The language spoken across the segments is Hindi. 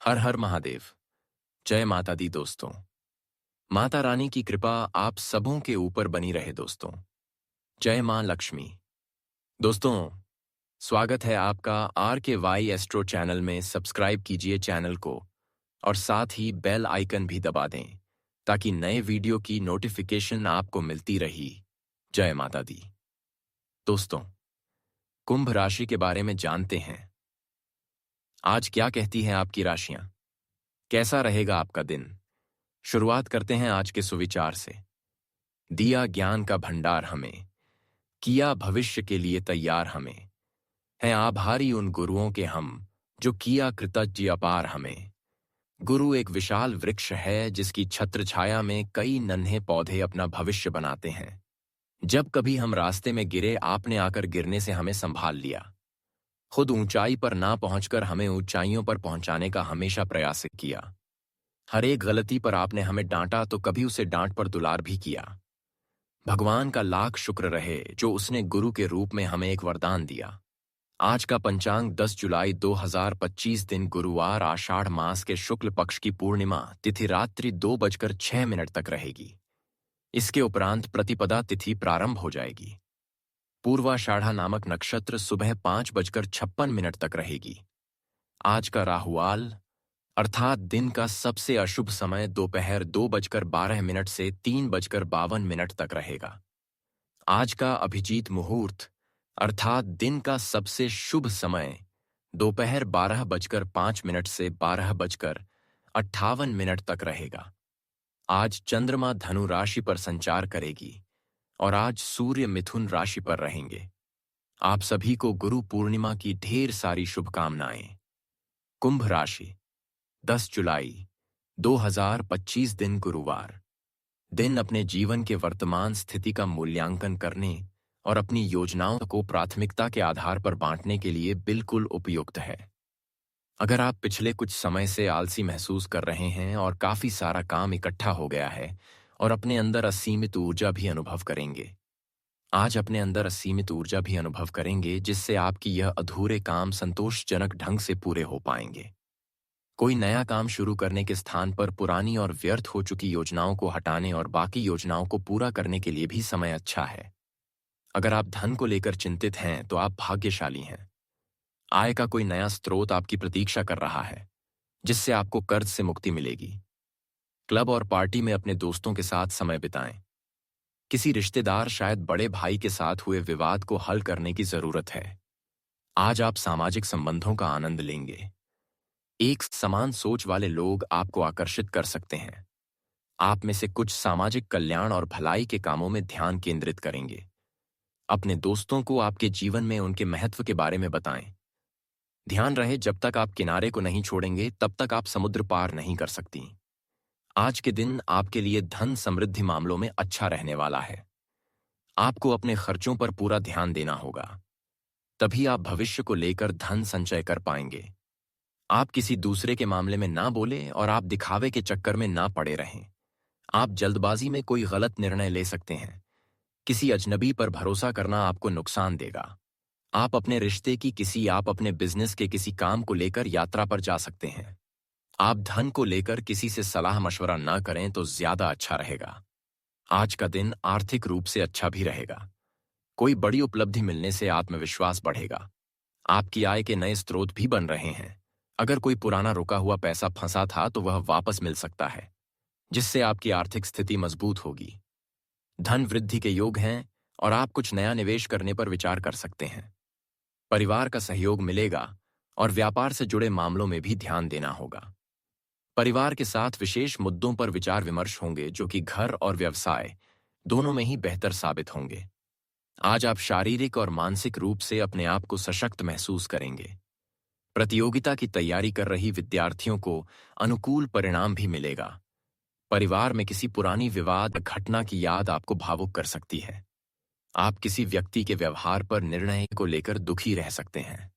हर हर महादेव। जय माता दी दोस्तों। माता रानी की कृपा आप सबों के ऊपर बनी रहे दोस्तों। जय मां लक्ष्मी। दोस्तों, स्वागत है आपका आर के वाई एस्ट्रो चैनल में। सब्सक्राइब कीजिए चैनल को और साथ ही बेल आइकन भी दबा दें ताकि नए वीडियो की नोटिफिकेशन आपको मिलती रही। जय माता दी। दोस्तों, कुंभ राशि के बारे में जानते हैं। आज क्या कहती हैं आपकी राशियां? कैसा रहेगा आपका दिन? शुरुआत करते हैं आज के सुविचार से। दिया ज्ञान का भंडार हमें, किया भविष्य के लिए तैयार हमें, हैं आभारी उन गुरुओं के हम, जो किया कृतज्ञ अपार हमें। गुरु एक विशाल वृक्ष है जिसकी छत्र छाया में कई नन्हे पौधे अपना भविष्य बनाते हैं। जब कभी हम रास्ते में गिरे, आपने आकर गिरने से हमें संभाल लिया। खुद ऊंचाई पर ना पहुंचकर हमें ऊंचाइयों पर पहुंचाने का हमेशा प्रयास किया। हर एक गलती पर आपने हमें डांटा तो कभी उसे डांट पर दुलार भी किया। भगवान का लाख शुक्र रहे जो उसने गुरु के रूप में हमें एक वरदान दिया। आज का पंचांग 10 जुलाई 2025 दिन गुरुवार, आषाढ़ मास के शुक्ल पक्ष की पूर्णिमा तिथि रात्रि 2:06 तक रहेगी। इसके उपरांत प्रतिपदा तिथि प्रारंभ हो जाएगी। पूर्वाषाढ़ा नामक नक्षत्र सुबह 5:56 तक रहेगी। आज का राहुकाल अर्थात दिन का सबसे अशुभ समय दोपहर 2:12 से 3:52 तक रहेगा। आज का अभिजीत मुहूर्त अर्थात दिन का सबसे शुभ समय दोपहर 12:05 से 12:58 तक रहेगा। आज चंद्रमा धनु राशि पर संचार करेगी और आज सूर्य मिथुन राशि पर रहेंगे। आप सभी को गुरु पूर्णिमा की ढेर सारी शुभकामनाएं। कुंभ राशि 10 जुलाई 2025 दिन गुरुवार। दिन अपने जीवन के वर्तमान स्थिति का मूल्यांकन करने और अपनी योजनाओं को प्राथमिकता के आधार पर बांटने के लिए बिल्कुल उपयुक्त है। अगर आप पिछले कुछ समय से आलसी महसूस कर रहे हैं और काफी सारा काम इकट्ठा हो गया है और अपने अंदर असीमित ऊर्जा भी अनुभव करेंगे, आज अपने अंदर असीमित ऊर्जा भी अनुभव करेंगे जिससे आपकी यह अधूरे काम संतोषजनक ढंग से पूरे हो पाएंगे। कोई नया काम शुरू करने के स्थान पर पुरानी और व्यर्थ हो चुकी योजनाओं को हटाने और बाकी योजनाओं को पूरा करने के लिए भी समय अच्छा है। अगर आप धन को लेकर चिंतित हैं तो आप भाग्यशाली हैं। आय का कोई नया स्रोत आपकी प्रतीक्षा कर रहा है जिससे आपको कर्ज से मुक्ति मिलेगी। क्लब और पार्टी में अपने दोस्तों के साथ समय बिताएं। किसी रिश्तेदार, शायद बड़े भाई के साथ हुए विवाद को हल करने की जरूरत है। आज आप सामाजिक संबंधों का आनंद लेंगे। एक समान सोच वाले लोग आपको आकर्षित कर सकते हैं। आप में से कुछ सामाजिक कल्याण और भलाई के कामों में ध्यान केंद्रित करेंगे। अपने दोस्तों को आपके जीवन में उनके महत्व के बारे में बताएं। ध्यान रहे, जब तक आप किनारे को नहीं छोड़ेंगे तब तक आप समुद्र पार नहीं कर सकती। आज के दिन आपके लिए धन समृद्धि मामलों में अच्छा रहने वाला है। आपको अपने खर्चों पर पूरा ध्यान देना होगा, तभी आप भविष्य को लेकर धन संचय कर पाएंगे। आप किसी दूसरे के मामले में ना बोलें और आप दिखावे के चक्कर में ना पड़े रहें। आप जल्दबाजी में कोई गलत निर्णय ले सकते हैं। किसी अजनबी पर भरोसा करना आपको नुकसान देगा। आप अपने रिश्ते की किसी, आप अपने बिजनेस के किसी काम को लेकर यात्रा पर जा सकते हैं। आप धन को लेकर किसी से सलाह मशवरा ना करें तो ज्यादा अच्छा रहेगा। आज का दिन आर्थिक रूप से अच्छा भी रहेगा। कोई बड़ी उपलब्धि मिलने से आत्मविश्वास बढ़ेगा। आपकी आय के नए स्रोत भी बन रहे हैं। अगर कोई पुराना रुका हुआ पैसा फंसा था तो वह वापस मिल सकता है, जिससे आपकी आर्थिक स्थिति मजबूत होगी। धन वृद्धि के योग हैं और आप कुछ नया निवेश करने पर विचार कर सकते हैं। परिवार का सहयोग मिलेगा और व्यापार से जुड़े मामलों में भी ध्यान देना होगा। परिवार के साथ विशेष मुद्दों पर विचार विमर्श होंगे जो कि घर और व्यवसाय दोनों में ही बेहतर साबित होंगे। आज आप शारीरिक और मानसिक रूप से अपने आप को सशक्त महसूस करेंगे। प्रतियोगिता की तैयारी कर रही विद्यार्थियों को अनुकूल परिणाम भी मिलेगा। परिवार में किसी पुरानी विवाद घटना की याद आपको भावुक कर सकती है। आप किसी व्यक्ति के व्यवहार पर, निर्णय को लेकर दुखी रह सकते हैं।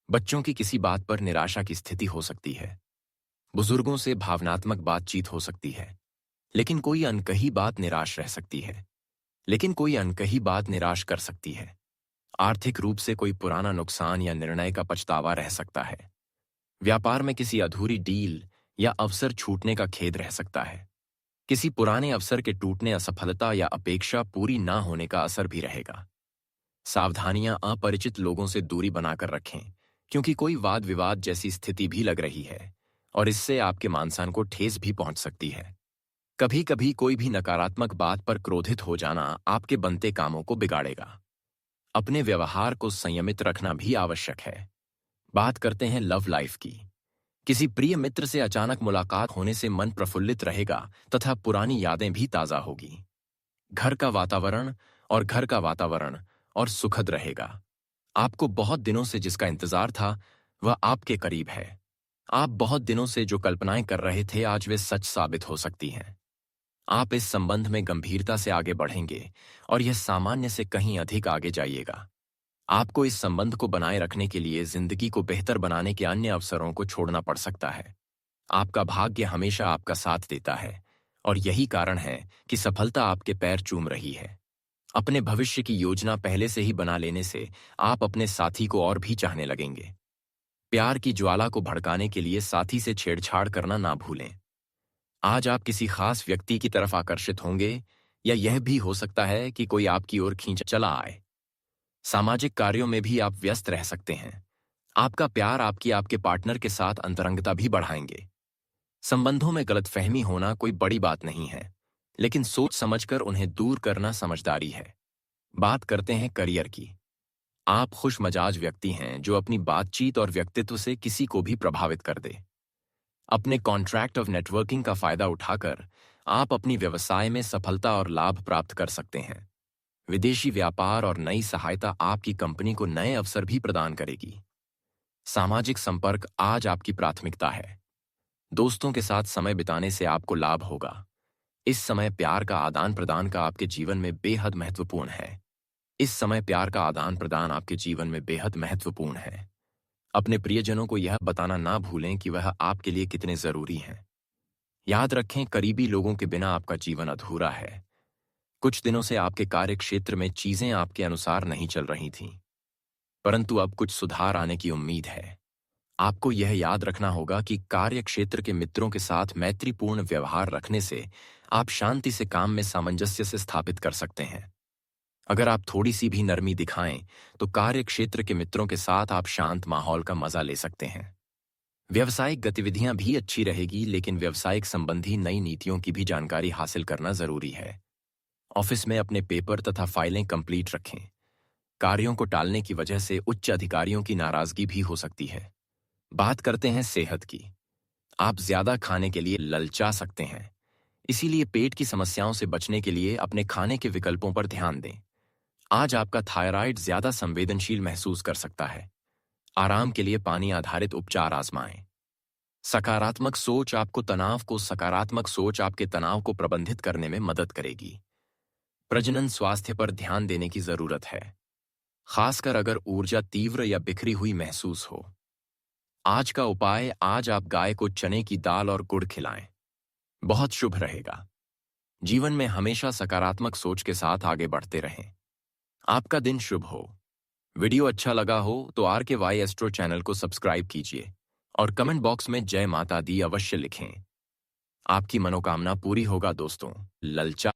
बच्चों की किसी बात पर निराशा की स्थिति हो सकती है। बुजुर्गों से भावनात्मक बातचीत हो सकती है, लेकिन कोई अनकही बात निराश कर सकती है। आर्थिक रूप से कोई पुराना नुकसान या निर्णय का पछतावा रह सकता है। व्यापार में किसी अधूरी डील या अवसर छूटने का खेद रह सकता है। किसी पुराने अवसर के टूटने, असफलता या अपेक्षा पूरी ना होने का असर भी रहेगा। सावधानियां, अपरिचित लोगों से दूरी बनाकर रखें, क्योंकि कोई वाद विवाद जैसी स्थिति भी लग रही है और इससे आपके मानसान को ठेस भी पहुंच सकती है। कभी कभी कोई भी नकारात्मक बात पर क्रोधित हो जाना आपके बनते कामों को बिगाड़ेगा। अपने व्यवहार को संयमित रखना भी आवश्यक है। बात करते हैं लव लाइफ की। किसी प्रिय मित्र से अचानक मुलाकात होने से मन प्रफुल्लित रहेगा तथा पुरानी यादें भी ताजा होगी। घर का वातावरण और सुखद रहेगा। आपको बहुत दिनों से जिसका इंतजार था वह आपके करीब है। आप बहुत दिनों से जो कल्पनाएं कर रहे थे आज वे सच साबित हो सकती हैं। आप इस संबंध में गंभीरता से आगे बढ़ेंगे और यह सामान्य से कहीं अधिक आगे जाइएगा। आपको इस संबंध को बनाए रखने के लिए जिंदगी को बेहतर बनाने के अन्य अवसरों को छोड़ना पड़ सकता है। आपका भाग्य हमेशा आपका साथ देता है और यही कारण है कि सफलता आपके पैर चूम रही है। अपने भविष्य की योजना पहले से ही बना लेने से आप अपने साथी को और भी चाहने लगेंगे। प्यार की ज्वाला को भड़काने के लिए साथी से छेड़छाड़ करना ना भूलें। आज आप किसी खास व्यक्ति की तरफ आकर्षित होंगे या यह भी हो सकता है कि कोई आपकी ओर खींच चला आए। सामाजिक कार्यों में भी आप व्यस्त रह सकते हैं। आपका प्यार आपके पार्टनर के साथ अंतरंगता भी बढ़ाएंगे। संबंधों में गलतफहमी होना कोई बड़ी बात नहीं है, लेकिन सोच समझकर उन्हें दूर करना समझदारी है। बात करते हैं करियर की। आप खुशमजाज व्यक्ति हैं जो अपनी बातचीत और व्यक्तित्व से किसी को भी प्रभावित कर दे। अपने कॉन्ट्रैक्ट ऑफ नेटवर्किंग का फायदा उठाकर आप अपनी व्यवसाय में सफलता और लाभ प्राप्त कर सकते हैं। विदेशी व्यापार और नई सहायता आपकी कंपनी को नए अवसर भी प्रदान करेगी। सामाजिक संपर्क आज आपकी प्राथमिकता है। दोस्तों के साथ समय बिताने से आपको लाभ होगा। इस समय प्यार का आदान प्रदान का आपके जीवन में बेहद महत्वपूर्ण है। अपने प्रियजनों को यह बताना ना भूलें कि वह आपके लिए कितने जरूरी हैं। याद रखें, करीबी लोगों के बिना आपका जीवन अधूरा है। कुछ दिनों से आपके कार्य क्षेत्र में चीजें आपके अनुसार नहीं चल रही थीं, परंतु अब कुछ सुधार आने की उम्मीद है। आपको यह याद रखना होगा कि कार्य क्षेत्र के मित्रों के साथ मैत्रीपूर्ण व्यवहार रखने से आप शांति से काम में सामंजस्य से स्थापित कर सकते हैं। अगर आप थोड़ी सी भी नरमी दिखाएं तो कार्य क्षेत्र के मित्रों के साथ आप शांत माहौल का मजा ले सकते हैं। व्यावसायिक गतिविधियां भी अच्छी रहेगी, लेकिन व्यावसायिक संबंधी नई नीतियों की भी जानकारी हासिल करना जरूरी है। ऑफिस में अपने पेपर तथा फाइलें कंप्लीट रखें। कार्यों को टालने की वजह से उच्च अधिकारियों की नाराजगी भी हो सकती है। बात करते हैं सेहत की। आप ज्यादा खाने के लिए ललचा सकते हैं, इसीलिए पेट की समस्याओं से बचने के लिए अपने खाने के विकल्पों पर ध्यान दें। आज आपका थायराइड ज्यादा संवेदनशील महसूस कर सकता है। आराम के लिए पानी आधारित उपचार आजमाएं। सकारात्मक सोच आपके तनाव को प्रबंधित करने में मदद करेगी। प्रजनन स्वास्थ्य पर ध्यान देने की जरूरत है, खासकर अगर ऊर्जा तीव्र या बिखरी हुई महसूस हो। आज का उपाय, आज आप गाय को चने की दाल और गुड़ खिलाएं। बहुत शुभ रहेगा। जीवन में हमेशा सकारात्मक सोच के साथ आगे बढ़ते रहें। आपका दिन शुभ हो। वीडियो अच्छा लगा हो तो RKY एस्ट्रो चैनल को सब्सक्राइब कीजिए और कमेंट बॉक्स में जय माता दी अवश्य लिखें। आपकी मनोकामना पूरी होगा दोस्तों। ललचा